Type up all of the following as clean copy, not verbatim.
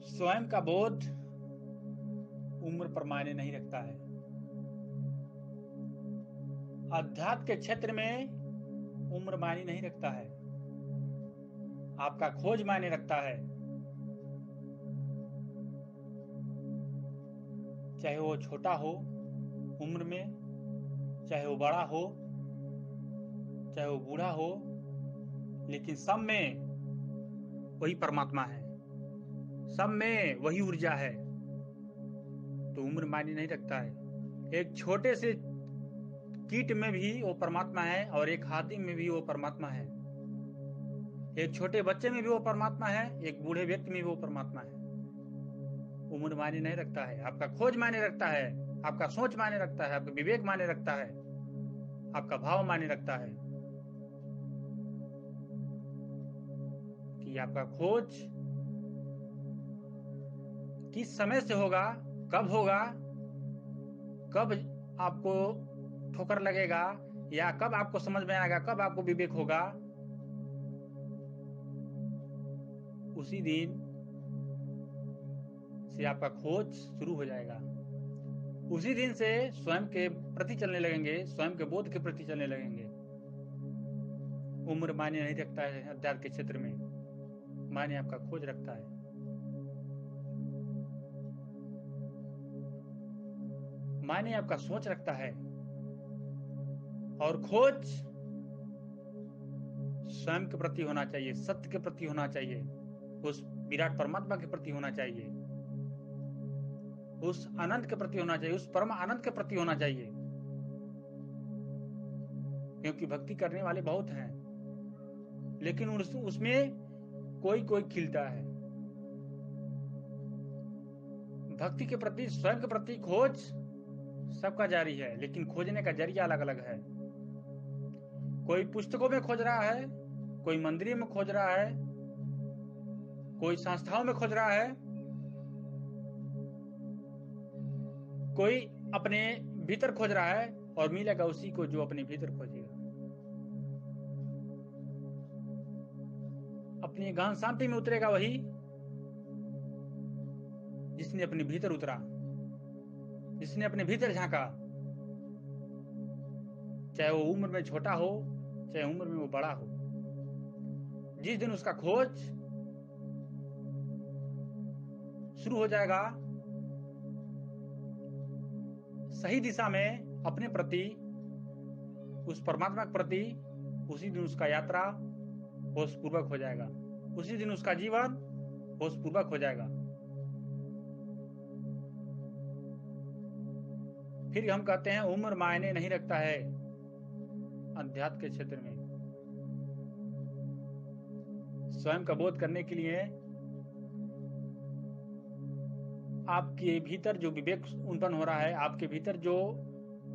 स्वयं का बोध उम्र पर मायने नहीं रखता है। अध्यात्म के क्षेत्र में उम्र मायने नहीं रखता है। आपका खोज मायने रखता है। चाहे वो छोटा हो उम्र में, चाहे वो बड़ा हो, चाहे वो बूढ़ा हो, लेकिन सब में वही परमात्मा है, सब में वही ऊर्जा है। तो उम्र मायने नहीं रखता है। एक छोटे से कीट में भी वो परमात्मा है और एक हाथी में भी वो परमात्मा है। एक छोटे बच्चे में भी वो परमात्मा है, एक बूढ़े व्यक्ति में भी वो परमात्मा है। उम्र मायने नहीं रखता है। आपका खोज मायने रखता है, आपका सोच मायने रखता है, आपका विवेक मायने रखता है, आपका भाव मायने रखता है कि आपका खोज किस समय से होगा, कब होगा, कब आपको ठोकर लगेगा, या कब आपको समझ में आएगा, कब आपको विवेक होगा। उसी दिन से आपका खोज शुरू हो जाएगा। उसी दिन से स्वयं के प्रति चलने लगेंगे, स्वयं के बोध के प्रति चलने लगेंगे। उम्र मायने नहीं रखता है। अध्यात्म के क्षेत्र में मायने आपका खोज रखता है। मायने आपका सोच रखता है। और खोज स्वयं के प्रति होना चाहिए, सत्य के प्रति होना चाहिए, उस विराट परमात्मा के प्रति होना चाहिए, उस आनंद के प्रति होना चाहिए, उस परम आनंद के प्रति होना चाहिए। क्योंकि भक्ति करने वाले बहुत हैं, लेकिन उसमें कोई कोई खिलता है। भक्ति के प्रति, स्वयं के प्रति खोज सबका जारी है, लेकिन खोजने का जरिया अलग अलग है। कोई पुस्तकों में खोज रहा है, कोई मंदिर में खोज रहा है, कोई संस्थाओं में खोज रहा है, कोई अपने भीतर खोज रहा है, और मिलेगा उसी को जो अपने भीतर खोजेगा। अपनी गहन शांति में उतरेगा वही जिसने अपने भीतर उतरा, जिसने अपने भीतर झांका। चाहे वो उम्र में छोटा हो, चाहे उम्र में वो बड़ा हो, जिस दिन उसका खोज शुरू हो जाएगा सही दिशा में अपने प्रति, उस परमात्मा के प्रति, उसी दिन उसका यात्रा होशपूर्वक हो जाएगा। उसी दिन उसका जीवन होशपूर्वक हो जाएगा। फिर हम कहते हैं उम्र मायने नहीं रखता है। अध्यात्म के क्षेत्र में स्वयं का बोध करने के लिए आपके भीतर जो विवेक उत्पन्न हो रहा है, आपके भीतर जो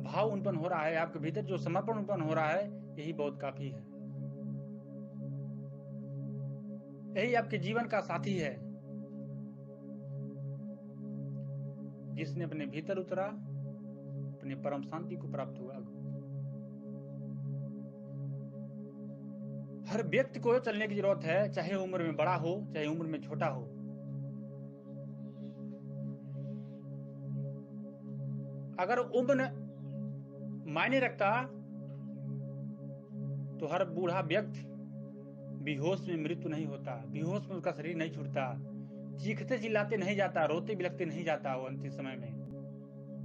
भाव उत्पन्न हो रहा है, आपके भीतर जो समर्पण उत्पन्न हो रहा है, यही बहुत काफी है। यही आपके जीवन का साथी है। जिसने अपने भीतर उतरा, अपनी परम शांति को प्राप्त हुआ। हर व्यक्ति को चलने की जरूरत है, चाहे उम्र में बड़ा हो, चाहे उम्र में छोटा हो। अगर उम्र मायने रखता तो हर बूढ़ा व्यक्ति बेहोश में मृत्यु नहीं होता, बेहोश में उसका शरीर नहीं छूटता, चीखते चिल्लाते नहीं जाता, रोते बिलखते नहीं जाता। वो अंतिम समय में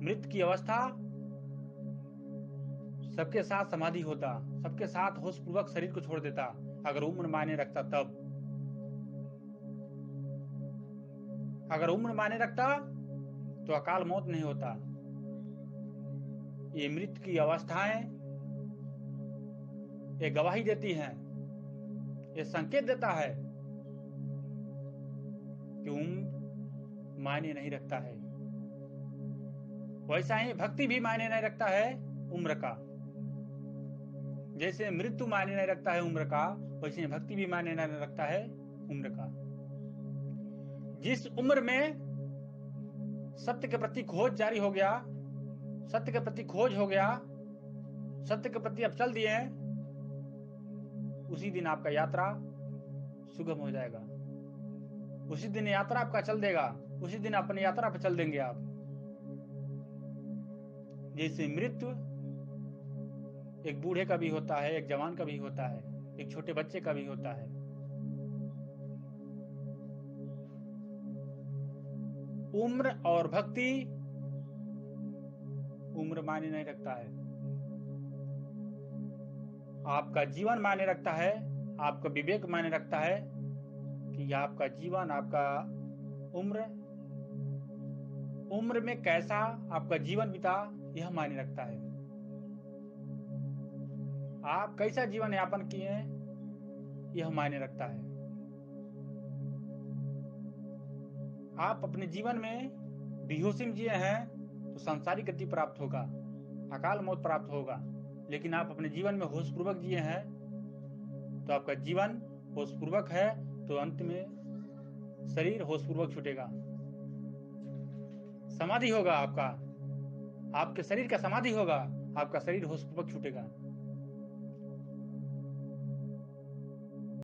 मृत्यु की अवस्था सबके साथ समाधि होता, सबके साथ होशपूर्वक शरीर को छोड़ देता। अगर उम्र मायने रखता तब, अगर उम्र मायने रखता तो अकाल मौत नहीं होता। ये मृत्यु की अवस्थाएं ये गवाही देती हैं, ये संकेत देता है कि उम्र मायने नहीं रखता है। वैसा ही भक्ति भी मायने नहीं रखता है उम्र का। जैसे मृत्यु मायने नहीं रखता है उम्र का, वैसे भक्ति भी मायने नहीं रखता है उम्र का। जिस उम्र में सत्य के प्रति खोज जारी हो गया, सत्य के प्रति खोज हो गया, सत्य के प्रति अब चल दिए हैं, उसी दिन आपका यात्रा सुगम हो जाएगा। उसी दिन यात्रा आपका चल देगा, उसी दिन अपनी यात्रा पर चल देंगे आप। जैसे मृत्यु एक बूढ़े का भी होता है, एक जवान का भी होता है, एक छोटे बच्चे का भी होता है। उम्र और भक्ति उम्र मायने नहीं रखता है। आपका जीवन मायने रखता है, आपका विवेक मायने रखता है कि आपका जीवन, आपका उम्र में कैसा आपका जीवन बीता, यह मायने रखता है। आप कैसा जीवन यापन किए यह मायने रखता है। आप अपने जीवन में बेहोशी में जिए हैं तो सांसारिक गति प्राप्त होगा, अकाल मौत प्राप्त होगा। लेकिन आप अपने जीवन में होशपूर्वक जिए हैं तो आपका जीवन होशपूर्वक है, तो अंत में शरीर होशपूर्वक छूटेगा, समाधि होगा आपका, आपके शरीर का समाधि होगा, आपका शरीर होशपूर्वक छूटेगा।